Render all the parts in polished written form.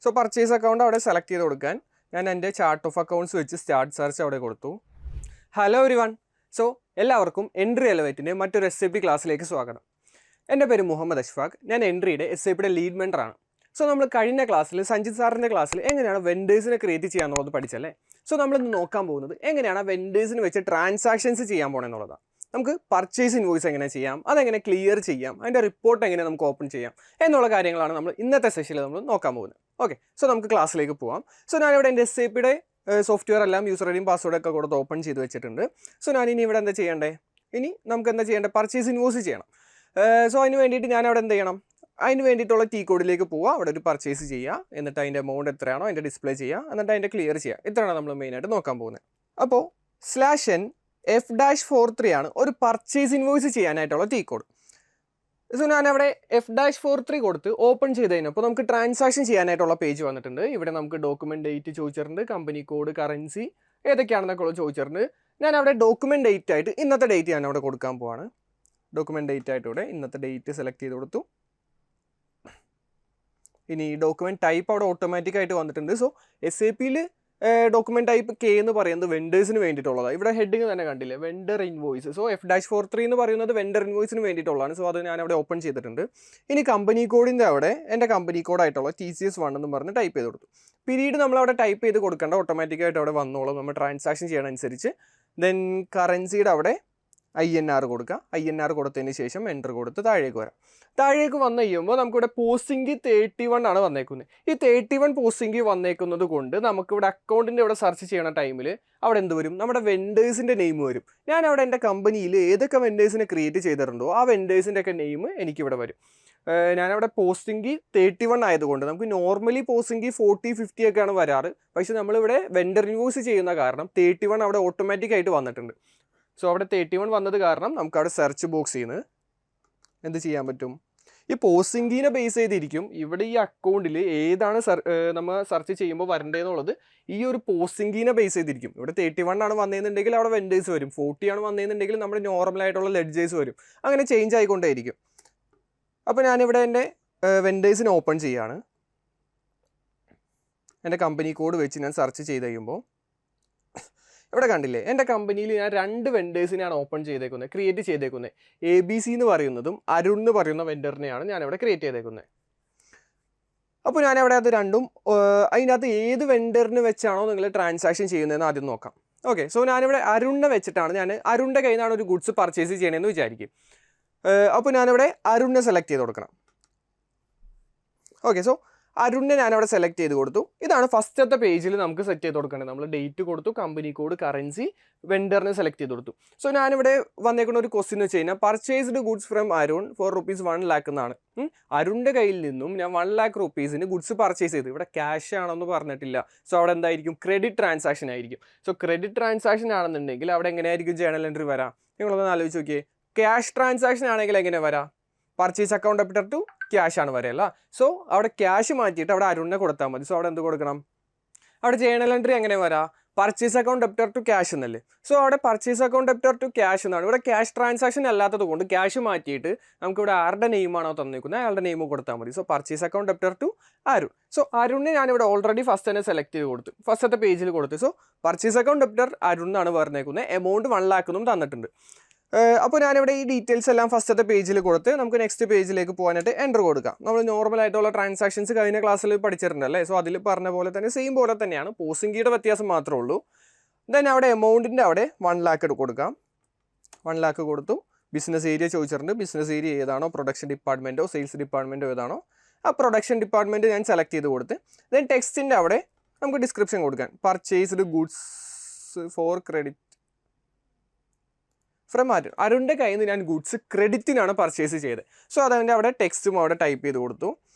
So purchase account അവിടെ select ചെയ്ത് കൊടുക്കാൻ ഞാൻ എൻ്റെ ചാർട്ട് ഓഫ് അക്കൗണ്ട്സ് വെച്ച് സ്റ്റാർട്ട് സെർച്ച് അവിടെ കൊടുത്തു. Hello everyone. സോ എല്ലാവർക്കും എൻട്രി എലവേറ്റിൻ്റെ മറ്റൊരു SAP ക്ലാസ്സിലേക്ക് സ്വാഗതം. എൻ്റെ പേര് മുഹമ്മദ് അഷ്ഫാഖ്. ഞാൻ എൻട്രിയുടെ SAPയുടെ ലീഡ് മെൻറ്ററാണ്. സോ നമ്മൾ കഴിഞ്ഞ ക്ലാസ്സിൽ സഞ്ജിത് സാറിൻ്റെ ക്ലാസ്സിൽ എങ്ങനെയാണ് വെൻഡേഴ്സിനെ ക്രിയേറ്റ് ചെയ്യാന്നുള്ളത് പഠിച്ചല്ലേ. സോ നമ്മളിന്ന് നോക്കാൻ പോകുന്നത് എങ്ങനെയാണ് വെൻഡേഴ്സിന് വെച്ച് ട്രാൻസാക്ഷൻസ് ചെയ്യാൻ പോകണമെന്നുള്ളതാണ്. നമുക്ക് പർച്ചേസ് ഇൻവോയ്സ് എങ്ങനെ ചെയ്യാം, അതെങ്ങനെ ക്ലിയർ ചെയ്യാം, അതിൻ്റെ റിപ്പോർട്ട് എങ്ങനെ നമുക്ക് ഓപ്പൺ ചെയ്യാം എന്നുള്ള കാര്യങ്ങളാണ് നമ്മൾ ഇന്നത്തെ സെഷനിൽ നമ്മൾ നോക്കാൻ പോകുന്നത്. ഓക്കെ, സോ നമുക്ക് ക്ലാസ്സിലേക്ക് പോകാം. സോ ഞാനിവിടെ എൻ്റെ SAPയുടെ സോഫ്റ്റ്വെയർ എല്ലാം യൂസർ ഐഡിയും പാസ്വേഡൊക്കെ കൊടുത്ത് ഓപ്പൺ ചെയ്ത് വെച്ചിട്ടുണ്ട്. സോ ഞാനിനി ഇവിടെ എന്താ ചെയ്യേണ്ടേ, ഇനി നമുക്ക് എന്താ ചെയ്യേണ്ടത്, പർച്ചേസ് ഇൻവോയ്സ് ചെയ്യണം. സോ അതിന് വേണ്ടിയിട്ട് ഞാൻ അവിടെ എന്ത് ചെയ്യണം, അതിന് വേണ്ടിയിട്ടുള്ള T കോഡിലേക്ക് പോവുക, അവിടെ ഒരു പർച്ചേസ് ചെയ്യുക, എന്നിട്ട് അതിൻ്റെ എമൗണ്ട് എത്രയാണോ അതിൻ്റെ ഡിസ്പ്ലേ ചെയ്യുക, എന്നിട്ട് അതിൻ്റെ ക്ലിയർ ചെയ്യുക. ഇത്രയാണ് നമ്മൾ മെയിനായിട്ട് നോക്കാൻ പോകുന്നത്. അപ്പോൾ /F-43 ആണ് ഒരു പർച്ചേസ് ഇൻവോയ്സ് ചെയ്യാനായിട്ടുള്ള T കോഡ്. സോ ഞാനവിടെ F-43 കൊടുത്ത് ഓപ്പൺ ചെയ്ത് കഴിഞ്ഞപ്പോൾ നമുക്ക് ട്രാൻസാക്ഷൻ ചെയ്യാനായിട്ടുള്ള പേജ് വന്നിട്ടുണ്ട്. ഇവിടെ നമുക്ക് ഡോക്യുമെൻറ്റ് ഡേറ്റ് ചോദിച്ചിട്ടുണ്ട്, കമ്പനി കോഡ്, കറൻസി ഏതൊക്കെയാണെന്നൊക്കെ ചോദിച്ചിട്ടുണ്ട്. ഞാൻ അവിടെ ഡോക്യുമെൻറ്റ് ഡേറ്റ് ആയിട്ട് ഇന്നത്തെ ഡേറ്റ് ഞാൻ അവിടെ കൊടുക്കാൻ പോവാണ്. ഡോക്യുമെൻറ്റ് ഡേറ്റ് ആയിട്ട് ഇവിടെ ഇന്നത്തെ ഡേറ്റ് സെലക്ട് ചെയ്ത് കൊടുത്തു. ഇനി ഡോക്യുമെൻറ്റ് ടൈപ്പ് അവിടെ ഓട്ടോമാറ്റിക്കായിട്ട് വന്നിട്ടുണ്ട്. സോ SAPയിൽ ഡോക്യുമെൻറ്റ് ടൈപ്പ് K എന്ന് പറയുന്നത് വെൻഡേഴ്സിന് വേണ്ടിയിട്ടുള്ളതാണ്. ഇവിടെ ഹെഡിങ് തന്നെ കണ്ടില്ലേ, വെൻഡർ ഇൻവോയ്സ്. സോ F-43 എന്ന് പറയുന്നത് വെൻഡർ ഇൻവോയ്സിന് വേണ്ടിയിട്ടുള്ളതാണ്. സോ അത് ഞാൻ അവിടെ ഓപ്പൺ ചെയ്തിട്ടുണ്ട്. ഇനി കമ്പനി കോഡിൻ്റെ അവിടെ എൻ്റെ കമ്പനി കോഡായിട്ടുള്ള TCS1 എന്ന് പറഞ്ഞ് ടൈപ്പ് ചെയ്ത് കൊടുത്തു. പിന്നീട് നമ്മളവിടെ ടൈപ്പ് ചെയ്ത് കൊടുക്കേണ്ട ഓട്ടോമാറ്റിക്കായിട്ട് അവിടെ വന്നോളും നമ്മൾ ട്രാൻസാക്ഷൻ ചെയ്യണമനുസരിച്ച്. ദെൻ കറൻസിയുടെ അവിടെ INR കൊടുക്കുക. INR കൊടുത്തതിന് ശേഷം എൻ്റർ കൊടുത്ത് താഴേക്ക് വരാം. താഴേക്ക് വന്നു കഴിയുമ്പോൾ നമുക്കിവിടെ പോസ്റ്റിംഗ് 31 ആണ് വന്നേക്കുന്നത്. ഈ 31 പോസ്റ്റിംഗ് വന്നേക്കുന്നത് കൊണ്ട് നമുക്കിവിടെ അക്കൗണ്ടിൻ്റെ ഇവിടെ സെർച്ച് ചെയ്യണ ടൈമിൽ അവിടെ എന്ത് വരും, നമ്മുടെ വെൻഡേഴ്സിൻ്റെ നെയിം വരും. ഞാൻ അവിടെ എൻ്റെ കമ്പനിയിൽ ഏതൊക്കെ വെൻഡേഴ്സിനെ ക്രിയേറ്റ് ചെയ്തിട്ടുണ്ടോ ആ വെൻഡേഴ്സിൻ്റെ ഒക്കെ നെയിം എനിക്കിവിടെ വരും. ഞാനവിടെ പോസ്റ്റിംഗ് 31 ആയതുകൊണ്ട് നമുക്ക് നോർമലി പോസ്റ്റിംഗ് 40-50 ഒക്കെയാണ് വരാറ്. പക്ഷേ നമ്മളിവിടെ വെൻഡർ ഇൻവോയ്സ് ചെയ്യുന്ന കാരണം 31 അവിടെ ഓട്ടോമാറ്റിക്കായിട്ട് വന്നിട്ടുണ്ട്. സോ അവിടെ 31 വന്നത് കാരണം നമുക്ക് അവിടെ സെർച്ച് ബോക്സിൽ നിന്ന് എന്ത് ചെയ്യാൻ പറ്റും, ഈ പോസ്റ്റിംഗിനെ ബേസ് ചെയ്തിരിക്കും ഇവിടെ ഈ അക്കൗണ്ടിൽ ഏതാണ് നമ്മൾ സെർച്ച് ചെയ്യുമ്പോൾ വരേണ്ടതെന്നുള്ളത് ഈ ഒരു പോസ്റ്റിംഗിനെ ബേസ് ചെയ്തിരിക്കും. ഇവിടെ 31 ആണ് വന്നതെന്നുണ്ടെങ്കിൽ അവിടെ വെൻഡേഴ്സ് വരും, 40 ആണ് വന്നതെന്നുണ്ടെങ്കിൽ നമ്മുടെ നോർമലായിട്ടുള്ള ലെഡ്ജേഴ്സ് വരും. അങ്ങനെ ചേഞ്ച് ആയിക്കൊണ്ടേയിരിക്കും. അപ്പോൾ ഞാനിവിടെ എൻ്റെ വെൻഡേഴ്സിനെ ഓപ്പൺ ചെയ്യാണ്. എൻ്റെ കമ്പനി കോഡ് വെച്ച് ഞാൻ സെർച്ച് ചെയ്ത് കഴിയുമ്പോൾ ഇവിടെ കണ്ടില്ലേ, എൻ്റെ കമ്പനിയിൽ ഞാൻ 2 വെൻഡേഴ്സിനെയാണ് ഓപ്പൺ ചെയ്തേക്കുന്നത്, ക്രിയേറ്റ് ചെയ്തേക്കുന്നത്. ABC എന്ന് പറയുന്നതും അരുൺ എന്ന് പറയുന്ന വെൻഡറിനെയാണ് ഞാനിവിടെ ക്രിയേറ്റ് ചെയ്തേക്കുന്നത്. അപ്പോൾ ഞാനവിടെ അത് രണ്ടും അതിനകത്ത് ഏത് വെൻഡറിന് വെച്ചാണോ നിങ്ങൾ ട്രാൻസാക്ഷൻ ചെയ്യുന്നതെന്ന് ആദ്യം നോക്കാം. ഓക്കെ, സോ ഞാനിവിടെ അരുണിനെ വെച്ചിട്ടാണ്, ഞാൻ അരുണിൻ്റെ കയ്യിൽ നിന്നാണ് ഒരു ഗുഡ്സ് പർച്ചേസ് ചെയ്യണമെന്ന് വിചാരിക്കും. അപ്പോൾ ഞാനിവിടെ അരുണിനെ സെലക്ട് ചെയ്ത് കൊടുക്കണം. ഓക്കെ, സോ അരുണിനെ ഞാനവിടെ സെലക്ട് ചെയ്ത് കൊടുത്തു. ഇതാണ് ഫസ്റ്റത്തെ പേജിൽ നമുക്ക് സെറ്റ് ചെയ്ത് കൊടുക്കേണ്ടത്. നമ്മൾ ഡേറ്റ് കൊടുത്തു, കമ്പനി കോഡ്, കറൻസി, വെൻഡറിനെ സെലക്ട് ചെയ്ത് കൊടുത്തു. സോ ഞാനിവിടെ വന്നേക്കുന്ന ഒരു ക്വസ്റ്റ്യൻ വെച്ച് കഴിഞ്ഞാൽ purchased goods from Arun for ₹1 lakh എന്നാണ്. അരുണിൻ്റെ കയ്യിൽ നിന്നും ഞാൻ 1 lakh rupeesന് ഗുഡ്സ് പർച്ചേസ് ചെയ്തു. ഇവിടെ ക്യാഷ് ആണെന്ന് പറഞ്ഞിട്ടില്ല. സോ അവിടെ എന്തായിരിക്കും, ക്രെഡിറ്റ് ട്രാൻസാക്ഷൻ ആയിരിക്കും. സോ ക്രെഡിറ്റ് ട്രാൻസാക്ഷൻ ആണെന്നുണ്ടെങ്കിൽ അവിടെ എങ്ങനെയായിരിക്കും ജേണൽ എൻട്രി വരാം, നിങ്ങളൊന്ന് ആലോചിച്ച് നോക്കിയേ. ക്യാഷ് ട്രാൻസാക്ഷൻ ആണെങ്കിൽ എങ്ങനെ വരാം, purchase account debtor to cash ആണ് വരെയല്ല. സോ അവിടെ ക്യാഷ് മാറ്റിയിട്ട് അവിടെ അരുണിനെ കൊടുത്താൽ മതി. സോ അവിടെ എന്ത് കൊടുക്കണം, അവിടെ ജേണൽ എൻട്രി എങ്ങനെ വരാം, purchase account debtor to cash എന്നല്ലേ. സോ അവിടെ purchase account debtor to cash എന്നാണ്. ഇവിടെ ക്യാഷ് ട്രാൻസാക്ഷൻ അല്ലാത്തത് കൊണ്ട് ക്യാഷ് മാറ്റിയിട്ട് നമുക്കിവിടെ ആരുടെ നെയിമാണോ തന്നിരിക്കുന്നത് അയാളുടെ നെയിം കൊടുത്താൽ മതി. So purchase account debtor to Arun. So അരുണിനെ ഞാനിവിടെ ഓൾറെഡി ഫസ്റ്റ് തന്നെ സെലക്ട് ചെയ്ത് കൊടുത്തു, ഫസ്റ്റത്തെ പേജിൽ കൊടുത്തു. സോ പർച്ചേസ് അക്കൗണ്ട് ഡെബിറ്റർ അരുൺ എന്നാണ് പറഞ്ഞേക്കുന്നത്. എമൗണ്ട് 1 lakh എന്നും തന്നിട്ടുണ്ട്. അപ്പോൾ ഞാനിവിടെ ഈ ഡീറ്റെയിൽസ് എല്ലാം ഫസ്റ്റത്തെ പേജിൽ കൊടുത്ത് നമുക്ക് നെക്സ്റ്റ് പേജിലേക്ക് പോകാനായിട്ട് എൻ്റർ കൊടുക്കാം. നമ്മൾ നോർമലായിട്ടുള്ള ട്രാൻസാക്ഷൻസ് കഴിഞ്ഞ ക്ലാസ്സിൽ പഠിച്ചിട്ടുണ്ടല്ലേ. സോ അതിൽ പറഞ്ഞ പോലെ തന്നെ സെയിം പോലെ തന്നെയാണ്, പോസ്റ്റിംഗിയുടെ വ്യത്യാസം മാത്രമേ ഉള്ളൂ. ദെൻ അവിടെ എമൗണ്ടിൻ്റെ അവിടെ 1 lakh കൊടുക്കാം. 1 lakh കൊടുത്തു. ബിസിനസ് ഏരിയ ചോദിച്ചിട്ടുണ്ട്. ബിസിനസ് ഏരിയ ഏതാണോ, പ്രൊഡക്ഷൻ ഡിപ്പാർട്ട്മെൻറ്റോ സെയിൽസ് ഡിപ്പാർട്ട്മെൻറ്റോ ഏതാണോ ആ പ്രൊഡക്ഷൻ ഡിപ്പാർട്ട്മെൻറ്റ് ഞാൻ സെലക്ട് ചെയ്ത് കൊടുത്ത് ദെൻ ടെക്സ്റ്റിൻ്റെ അവിടെ നമുക്ക് ഡിസ്ക്രിപ്ഷൻ കൊടുക്കാൻ, purchased goods for credit from അരുണിൻ്റെ കയ്യിൽ നിന്ന് ഞാൻ ഗുഡ്സ് ക്രെഡിറ്റിനാണ് പർച്ചേസ് ചെയ്തത്. സോ അതതിൻ്റെ അവിടെ ടെക്സ്റ്റും അവിടെ ടൈപ്പ് ചെയ്ത് കൊടുത്തു.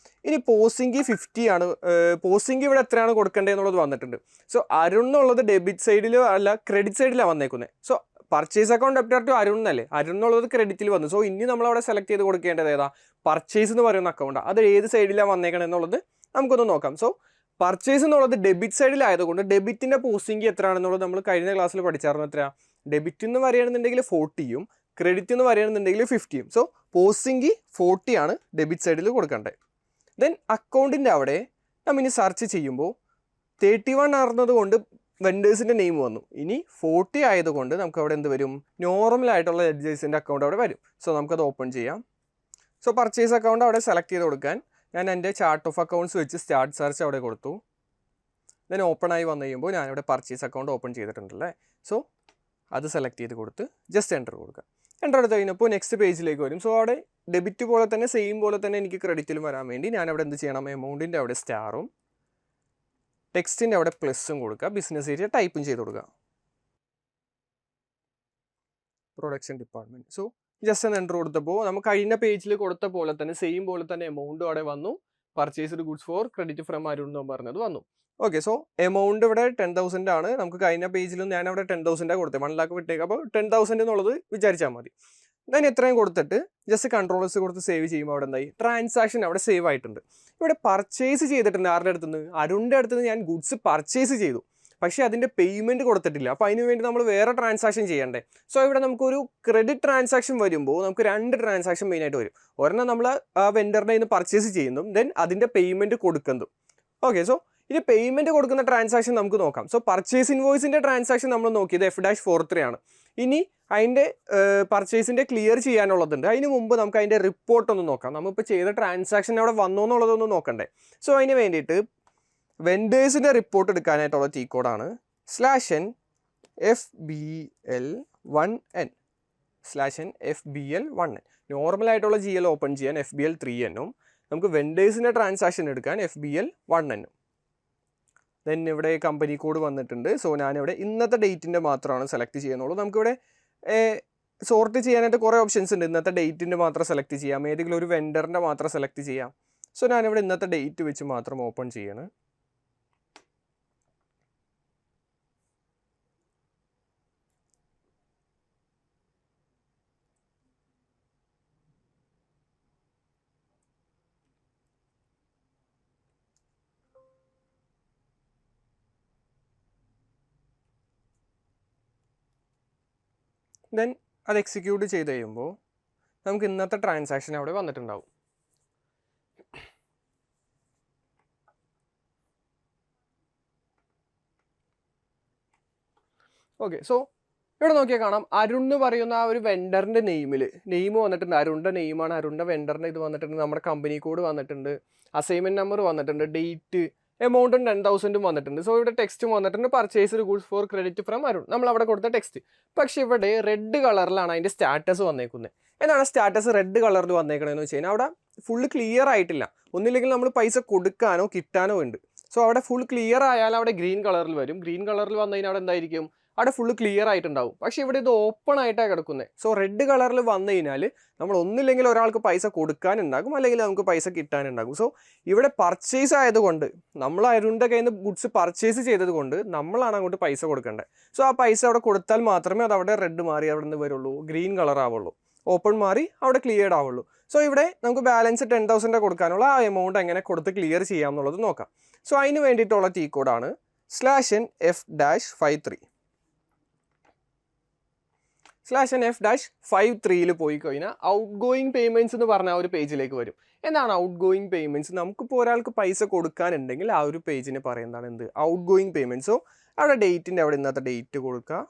ഇനി പോസ്റ്റിംഗ് 50 ആണ്. പോസ്റ്റിംഗ് ഇവിടെ എത്രയാണ് കൊടുക്കേണ്ടത് എന്നുള്ളത് വന്നിട്ടുണ്ട്. സോ അരുൺ എന്നുള്ളത് ഡെബിറ്റ് സൈഡിൽ അല്ല ക്രെഡിറ്റ് സൈഡിലാണ് വന്നേക്കുന്നത്. So purchase account debtor to Arun എന്നല്ലേ, അരുൺ എന്നുള്ളത് ക്രെഡിറ്റിൽ വന്നു. സോ ഇനി നമ്മളവിടെ സെലക്ട് ചെയ്ത് കൊടുക്കേണ്ടത് ഏതാ, പർച്ചേസ് എന്ന് പറയുന്ന അക്കൗണ്ടാണ്. അത് ഏത് സൈഡിലാണ് വന്നേക്കണം എന്നുള്ളത് നമുക്കൊന്ന് നോക്കാം. സോ പർച്ചേസ് എന്നുള്ളത് ഡെബിറ്റ് സൈഡിലായതുകൊണ്ട് ഡെബിറ്റിൻ്റെ പോസ്റ്റിംഗ് എത്രയാണെന്നുള്ളത് നമ്മൾ കഴിഞ്ഞ ക്ലാസ്സിൽ പഠിച്ചായിരുന്നു. എത്രയാണ്, ഡെബിറ്റ് എന്ന് പറയുകയാണെന്നുണ്ടെങ്കിൽ 40യും ക്രെഡിറ്റ് എന്ന് പറയുകയാണെന്നുണ്ടെങ്കിൽ 50യും. സോ പോസ്റ്റിംഗ് 40 ആണ് ഡെബിറ്റ് സൈഡിൽ കൊടുക്കേണ്ടത്. ദെൻ അക്കൗണ്ടിൻ്റെ അവിടെ നമ്മൾ ഇനി സെർച്ച് ചെയ്യുമ്പോൾ 31 ആയിരുന്നത് കൊണ്ട് വെൻഡേഴ്സിൻ്റെ നെയിം വന്നു. ഇനി 40 ആയതുകൊണ്ട് നമുക്ക് അവിടെ എന്ത് വരും, നോർമലായിട്ടുള്ള ലെഡ്ജേഴ്സിൻ്റെ അക്കൗണ്ട് അവിടെ വരും. സോ നമുക്കത് ഓപ്പൺ ചെയ്യാം. സോ പർച്ചേസ് അക്കൗണ്ട് അവിടെ സെലക്ട് ചെയ്ത് കൊടുക്കാൻ ഞാൻ എൻ്റെ ചാർട്ട് ഓഫ് അക്കൗണ്ട്സ് വെച്ച് സ്റ്റാർട്ട് സെർച്ച് അവിടെ കൊടുത്തു. ദെൻ ഓപ്പൺ ആയി വന്നു കഴിയുമ്പോൾ ഞാനിവിടെ പർച്ചേസ് അക്കൗണ്ട് ഓപ്പൺ ചെയ്തിട്ടുണ്ടല്ലേ. സോ അത് സെലക്ട് ചെയ്ത് കൊടുത്ത് ജസ്റ്റ് എൻ്റർ കൊടുക്കുക. എൻ്റർ എടുത്ത് കഴിഞ്ഞപ്പോൾ നെക്സ്റ്റ് പേജിലേക്ക് വരും. സോ അവിടെ ഡെബിറ്റ് പോലെ തന്നെ സെയിം പോലെ തന്നെ എനിക്ക് ക്രെഡിറ്റിലും വരാൻ വേണ്ടി ഞാനവിടെ എന്ത് ചെയ്യണം, എമൗണ്ടിൻ്റെ അവിടെ സ്റ്റാറും ടെക്സ്റ്റിൻ്റെ അവിടെ പ്ലസും കൊടുക്കുക. ബിസിനസ് ഏരിയ ടൈപ്പും ചെയ്ത് കൊടുക്കുക. Production department. സോ ജസ്റ്റ് ഒന്ന് എൻ്റർ കൊടുത്തപ്പോൾ നമുക്ക് കഴിഞ്ഞ പേജിൽ കൊടുത്ത പോലെ തന്നെ സെയിം പോലെ തന്നെ എമൗണ്ടും അവിടെ വന്നു. Purchased goods for credit from Arun എന്ന് പറഞ്ഞത് വന്നു. ഓക്കെ, സോ എമൗണ്ട് ഇവിടെ 10,000 ആണ്. നമുക്ക് കഴിഞ്ഞ പേജിലും ഞാൻ അവിടെ 10,000 കൊടുത്തത്, 1 lakh വിട്ടേക്ക്. അപ്പോൾ 10,000 എന്നുള്ളത് വിചാരിച്ചാൽ മതി. ഞാൻ എത്രയും കൊടുത്തിട്ട് ജസ്റ്റ് കൺട്രോൾസ് കൊടുത്ത് സേവ് ചെയ്യുമ്പോൾ അവിടെ എന്തായി, ട്രാൻസാക്ഷൻ അവിടെ സേവ് ആയിട്ടുണ്ട്. ഇവിടെ പർച്ചേസ് ചെയ്തിട്ടുണ്ട്. ആരുടെ അടുത്തുനിന്ന്? അരുണിൻ്റെ അടുത്തുനിന്ന് ഞാൻ ഗുഡ്സ് പർച്ചേസ് ചെയ്തു, പക്ഷേ അതിൻ്റെ പേയ്മെൻറ്റ് കൊടുത്തിട്ടില്ല. അപ്പോൾ അതിന് വേണ്ടി നമ്മൾ വേറെ ട്രാൻസാക്ഷൻ ചെയ്യണ്ടേ. സോ ഇവിടെ നമുക്കൊരു ക്രെഡിറ്റ് ട്രാൻസാക്ഷൻ വരുമ്പോൾ നമുക്ക് 2 ട്രാൻസാക്ഷൻ മെയിനായിട്ട് വരും. ഒരെണ്ണം നമ്മൾ ആ വെൻഡറിൻ്റെ കയ്യിൽ നിന്ന് പർച്ചേസ് ചെയ്യുന്നു, ദെൻ അതിൻ്റെ പേയ്മെൻറ്റ് കൊടുക്കുന്നതും. ഓക്കെ, സോ ഇനി പേയ്മെൻറ്റ് കൊടുക്കുന്ന ട്രാൻസാക്ഷൻ നമുക്ക് നോക്കാം. സോ പർച്ചേസ് ഇൻവോയ്സിൻ്റെ ട്രാൻസാക്ഷൻ നമ്മൾ നോക്കിയത് F-43 ആണ്. ഇനി അതിൻ്റെ പർച്ചേസിൻ്റെ ക്ലിയർ ചെയ്യാനുള്ളതുണ്ട്. അതിന് മുമ്പ് നമുക്ക് അതിൻ്റെ റിപ്പോർട്ട് ഒന്ന് നോക്കാം. നമ്മളിപ്പോൾ ചെയ്ത ട്രാൻസാക്ഷൻ അവിടെ വന്നോ എന്നുള്ളതൊന്ന് നോക്കണ്ടേ. സോ അതിന് വേണ്ടിയിട്ട് വെൻഡേഴ്സിൻ്റെ റിപ്പോർട്ട് എടുക്കാനായിട്ടുള്ള T കോഡാണ് /n FBL1N /FBL1N. നോർമലായിട്ടുള്ള GL ഓപ്പൺ ചെയ്യാൻ FBL3N-ഉം നമുക്ക് വെൻഡേഴ്സിൻ്റെ ട്രാൻസാക്ഷൻ എടുക്കാൻ FBL1N-ഉം. ദെൻ ഇവിടെ കമ്പനി കോഡ് വന്നിട്ടുണ്ട്. സോ ഞാനിവിടെ ഇന്നത്തെ ഡേറ്റിൻ്റെ മാത്രമാണ് സെലക്ട് ചെയ്യുന്നുള്ളൂ. നമുക്കിവിടെ സോർട്ട് ചെയ്യാനായിട്ട് കുറേ ഓപ്ഷൻസ് ഉണ്ട്. ഇന്നത്തെ ഡേറ്റിൻ്റെ മാത്രം സെലക്ട് ചെയ്യാം, ഏതെങ്കിലും ഒരു വെൻഡറിൻ്റെ മാത്രം സെലക്ട് ചെയ്യാം. സോ ഞാനിവിടെ ഇന്നത്തെ ഡേറ്റ് വെച്ച് മാത്രം ഓപ്പൺ ചെയ്യാണ്. ദെൻ അത് എക്സിക്യൂട്ട് ചെയ്ത് കഴിയുമ്പോൾ നമുക്ക് ഇന്നത്തെ ട്രാൻസാക്ഷൻ അവിടെ വന്നിട്ടുണ്ടാവും. ഓക്കെ, സോ ഇവിടെ നോക്കിയാൽ കാണാം അരുൺ എന്ന് പറയുന്ന ആ ഒരു വെൻഡറിൻ്റെ നെയിം വന്നിട്ടുണ്ട്. അരുണിൻ്റെ നെയിമാണ്, അരുണിൻ്റെ വെൻഡറിൻ്റെ ഇത് വന്നിട്ടുണ്ട്, നമ്മുടെ കമ്പനി കോഡ് വന്നിട്ടുണ്ട്, അസൈൻമെൻറ്റ് നമ്പർ വന്നിട്ടുണ്ട്, ഡേറ്റ്, എമൗണ്ടും 10,000 വന്നിട്ടുണ്ട്. സോ ഇവിടെ ടെക്സ്റ്റും വന്നിട്ടുണ്ട്, purchased goods for credit from Arun, നമ്മൾ അവിടെ കൊടുത്ത ടെക്സ്റ്റ്. പക്ഷേ ഇവിടെ റെഡ് കളറിലാണ് അതിൻ്റെ സ്റ്റാറ്റസ് വന്നേക്കുന്നത്. എന്താണ് സ്റ്റാറ്റസ് റെഡ് കളറിൽ വന്നേക്കണമെന്ന് വെച്ച് കഴിഞ്ഞാൽ അവിടെ ഫുള്ള് ക്ലിയർ ആയിട്ടില്ല. ഒന്നില്ലെങ്കിൽ നമ്മൾ പൈസ കൊടുക്കാനോ കിട്ടാനോ ഉണ്ട്. സോ അവിടെ ഫുൾ ക്ലിയർ ആയാൽ അവിടെ ഗ്രീൻ കളറിൽ വരും. ഗ്രീൻ കളറിൽ വന്നു കഴിഞ്ഞാൽ അവിടെ എന്തായിരിക്കും, അവിടെ ഫുള്ള് ക്ലിയർ ആയിട്ടുണ്ടാവും. പക്ഷേ ഇവിടെ ഇത് ഓപ്പൺ ആയിട്ടാണ് കിടക്കുന്നത്. സോ റെഡ് കളറിൽ വന്നു കഴിഞ്ഞാൽ നമ്മൾ ഒന്നില്ലെങ്കിൽ ഒരാൾക്ക് പൈസ കൊടുക്കാനുണ്ടാകും, അല്ലെങ്കിൽ നമുക്ക് പൈസ കിട്ടാനുണ്ടാകും. സോ ഇവിടെ പർച്ചേസ് ആയതുകൊണ്ട് നമ്മൾ അരുണിൻ്റെ കയ്യിൽ നിന്ന് ഗുഡ്സ് പർച്ചേസ് ചെയ്തത് കൊണ്ട് നമ്മളാണ് അങ്ങോട്ട് പൈസ കൊടുക്കേണ്ടത്. സോ ആ പൈസ അവിടെ കൊടുത്താൽ മാത്രമേ അത് അവിടെ റെഡ് മാറി അവിടെ നിന്ന് വരുള്ളൂ, ഗ്രീൻ കളർ ആവുള്ളൂ, ഓപ്പൺ മാറി അവിടെ ക്ലിയർ ആവുള്ളൂ. സോ ഇവിടെ നമുക്ക് ബാലൻസ് 10,000 കൊടുക്കാനുള്ള ആ എമൗണ്ട് എങ്ങനെ കൊടുത്ത് ക്ലിയർ ചെയ്യാം എന്നുള്ളത് നോക്കാം. സോ അതിന് വേണ്ടിയിട്ടുള്ള T കോഡാണ് /n F-53 /n F-53 പോയി കഴിഞ്ഞാൽ ഔട്ട് ഗോയിങ് പേയ്മെൻറ്റ്സ് എന്ന് പറഞ്ഞ ആ ഒരു പേജിലേക്ക് വരും. എന്താണ് ഔട്ട് ഗോയിങ് പേയ്മെൻറ്റ്സ്? നമുക്കിപ്പോൾ ഒരാൾക്ക് പൈസ കൊടുക്കാനുണ്ടെങ്കിൽ ആ ഒരു പേജിന് പറയുന്നതാണ് എന്ത്, ഔട്ട് ഗോയിങ് പേയ്മെൻറ്റ്സ്. സോ അവിടെ ഡേറ്റിൻ്റെ അവിടെ ഇന്നത്തെ ഡേറ്റ് കൊടുക്കുക.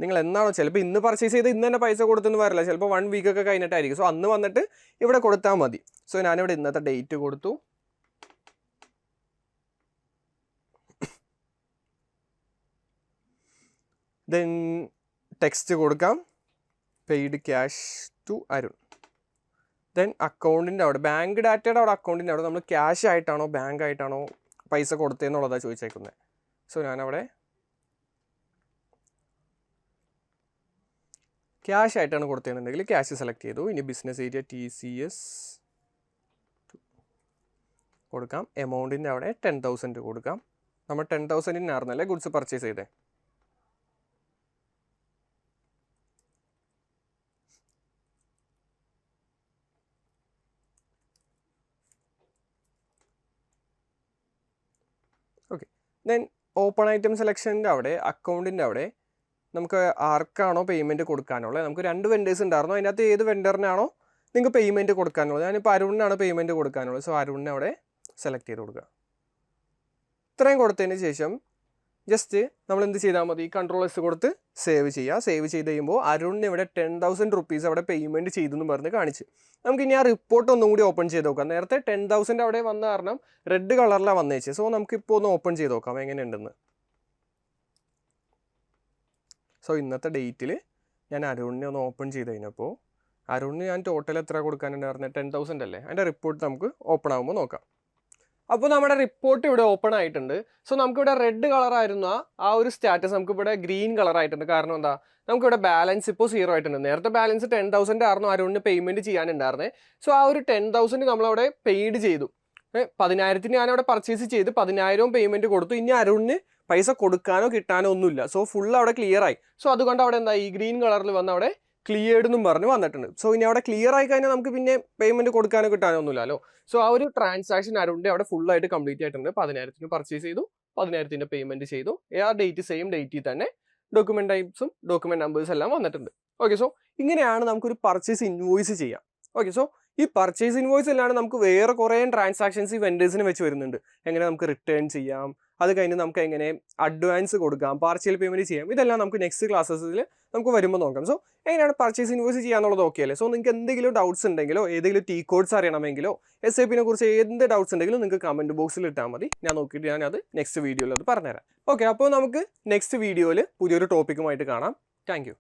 നിങ്ങൾ എന്നാണോ, ചിലപ്പോൾ ഇന്ന് പർച്ചേസ് ചെയ്ത് ഇന്ന് തന്നെ പൈസ കൊടുത്തെന്ന് വരില്ല, ചിലപ്പോൾ 1 വീക്കൊക്കെ കഴിഞ്ഞിട്ടായിരിക്കും. സോ അന്ന് വന്നിട്ട് ഇവിടെ കൊടുത്താൽ മതി. സോ ഞാനിവിടെ ഇന്നത്തെ ഡേറ്റ് കൊടുത്തു. ദെൻ ടെക്സ്റ്റ് കൊടുക്കാം, paid cash to Arun. Then അക്കൗണ്ടിൻ്റെ അവിടെ ബാങ്ക് ഡാറ്റയുടെ അവിടെ അക്കൗണ്ടിൻ്റെ അവിടെ നമ്മൾ ക്യാഷ് ആയിട്ടാണോ ബാങ്ക് ആയിട്ടാണോ പൈസ കൊടുത്തതെന്നുള്ളതാണ് ചോദിച്ചേക്കുന്നത്. സോ ഞാനവിടെ ക്യാഷ് ആയിട്ടാണ് കൊടുത്തതെന്നുണ്ടെങ്കിൽ ക്യാഷ് സെലക്ട് ചെയ്തു. ഇനി ബിസിനസ് ഏരിയ TCS കൊടുക്കാം. എമൗണ്ടിൻ്റെ അവിടെ 10,000 കൊടുക്കാം. നമ്മൾ 10,000-നായിരുന്നല്ലേ ഗുഡ്സ് പർച്ചേസ് ചെയ്തേ. ഓക്കെ, ദെൻ ഓപ്പൺ ഐറ്റം സെലക്ഷൻ്റെ അവിടെ അക്കൗണ്ടിൻ്റെ അവിടെ നമുക്ക് ആർക്കാണോ പേയ്മെൻറ്റ് കൊടുക്കാനുള്ളത്, നമുക്ക് 2 വെൻഡേഴ്സ് ഉണ്ടായിരുന്നു. അതിൻ്റെ അകത്ത് ഏത് വെൻഡറിനാണോ നിങ്ങൾക്ക് പേയ്മെൻറ്റ് കൊടുക്കാനുള്ളത്, ഞാനിപ്പോൾ അരുണിനാണ് പേയ്മെൻറ്റ് കൊടുക്കാനുള്ളത്. സോ അരുണിനെ അവിടെ സെലക്ട് ചെയ്ത് കൊടുക്കുക. ഇത്രയും കൊടുത്തതിന് ശേഷം ജസ്റ്റ് നമ്മൾ എന്ത് ചെയ്താൽ മതി, Ctrl+S കൊടുത്ത് സേവ് ചെയ്യുക. സേവ് ചെയ്ത് കഴിയുമ്പോൾ അരുണിന് ഇവിടെ 10,000 റുപ്പീസ് അവിടെ പേയ്മെൻറ്റ് ചെയ്തെന്ന് പറഞ്ഞ് കാണിച്ച്. നമുക്ക് ഇനി ആ റിപ്പോർട്ട് ഒന്നും കൂടി ഓപ്പൺ ചെയ്ത് നോക്കാം. നേരത്തെ 10,000 അവിടെ വന്ന കാരണം റെഡ് കളറിലാണ് വന്നേച്ച്. സോ നമുക്കിപ്പോൾ ഒന്ന് ഓപ്പൺ ചെയ്ത് നോക്കാം എങ്ങനെയുണ്ടെന്ന്. സോ ഇന്നത്തെ ഡേറ്റിൽ ഞാൻ അരുണിനെ ഒന്ന് ഓപ്പൺ ചെയ്ത് കഴിഞ്ഞപ്പോൾ അരുണിന് ഞാൻ ടോട്ടൽ എത്ര കൊടുക്കാനുണ്ടായിരുന്നത്, 10,000 അല്ലേ. അതിൻ്റെ റിപ്പോർട്ട് നമുക്ക് ഓപ്പൺ ആകുമ്പോൾ നോക്കാം. അപ്പോൾ നമ്മുടെ റിപ്പോർട്ട് ഇവിടെ ഓപ്പൺ ആയിട്ടുണ്ട്. സോ നമുക്കിവിടെ റെഡ് കളറായിരുന്ന ആ ഒരു സ്റ്റാറ്റസ് നമുക്കിവിടെ ഗ്രീൻ കളറായിട്ടുണ്ട്. കാരണം എന്താ, നമുക്കിവിടെ ബാലൻസ് ഇപ്പോൾ 0 ആയിട്ടുണ്ട്. നേരത്തെ ബാലൻസ് 10,000 ആയിരുന്നു അരുണിന് പേയ്മെൻറ്റ് ചെയ്യാനുണ്ടായിരുന്നത്. സോ ആ ഒരു 10,000 നമ്മളവിടെ പെയ്ഡ് ചെയ്തു. 10,000 ഞാനവിടെ പർച്ചേസ് ചെയ്ത് 10,000 പേയ്മെൻറ്റ് കൊടുത്തു. ഇനി അരുണിന് പൈസ കൊടുക്കാനോ കിട്ടാനോ ഒന്നുമില്ല. സോ ഫുൾ അവിടെ ക്ലിയർ ആയി. സോ അതുകൊണ്ട് അവിടെ എന്താ, ഈ ഗ്രീൻ കളറിൽ വന്ന് അവിടെ ക്ലിയർഡ് എന്നും പറഞ്ഞ് വന്നിട്ടുണ്ട്. സോ ഇനി അവിടെ ക്ലിയർ ആയി കഴിഞ്ഞാൽ നമുക്ക് പിന്നെ പേയ്മെൻറ്റ് കൊടുക്കാനോ കിട്ടാനോ ഒന്നുമില്ലല്ലോ. സോ ആ ഒരു ട്രാൻസാക്ഷൻ അരുണിൻ്റെ അവിടെ ഫുള്ളായിട്ട് കംപ്ലീറ്റ് ആയിട്ടുണ്ട്. 10,000 പർച്ചേസ് ചെയ്തു, 10,000 പേയ്മെൻറ്റ് ചെയ്തു. ആ ഡേറ്റ് സെയിം ഡേറ്റിൽ തന്നെ ഡോക്യുമെൻറ്റ് ടൈപ്സും ഡോക്യുമെൻറ്റ് നമ്പേഴ്സ് എല്ലാം വന്നിട്ടുണ്ട്. ഓക്കെ, സോ ഇങ്ങനെയാണ് നമുക്കൊരു പർച്ചേസ് ഇൻവോയ്സ് ചെയ്യാം. ഓക്കെ, സോ ഈ പർച്ചേസ് ഇൻവോയ്സ് അല്ലാണ്ട് നമുക്ക് വേറെ കുറേ ട്രാൻസാക്ഷൻസ് ഈ വെൻഡേഴ്സിന് വെച്ച് വരുന്നുണ്ട്. എങ്ങനെ നമുക്ക് റിട്ടേൺ ചെയ്യാം, അത് കഴിഞ്ഞ് നമുക്ക് എങ്ങനെ അഡ്വാൻസ് കൊടുക്കാം, പാർഷ്യൽ പേയ്മെൻറ്റ് ചെയ്യാം. ഇതെല്ലാം നമുക്ക് നെക്സ്റ്റ് ക്ലാസ്സസിൽ നമുക്ക് വരുമ്പോൾ നോക്കാം. സോ എങ്ങനെയാണ് പർച്ചേസ് ഇൻവോയ്സ് ചെയ്യാന്നുള്ളത് ഓക്കെ അല്ലേ. സോ നിങ്ങൾക്ക് എന്തെങ്കിലും ഡൗട്ട്സ് ഉണ്ടെങ്കിലോ ഏതെങ്കിലും ടി കോഡ്സ് അറിയണമെങ്കിലോ SAP കുറിച്ച് എന്ത് ഡൗട്ട്സ് ഉണ്ടെങ്കിലും നിങ്ങൾക്ക് കമൻറ്റ് ബോക്സിൽ ഇട്ടാൽ മതി. ഞാൻ നോക്കിയിട്ട് ഞാനത് നെക്സ്റ്റ് വീഡിയോയിൽ അത് പറഞ്ഞുതരാം. ഓക്കെ, അപ്പോൾ നമുക്ക് നെക്സ്റ്റ് വീഡിയോയിൽ പുതിയൊരു ടോപ്പിക്കുമായിട്ട് കാണാം. Thank you.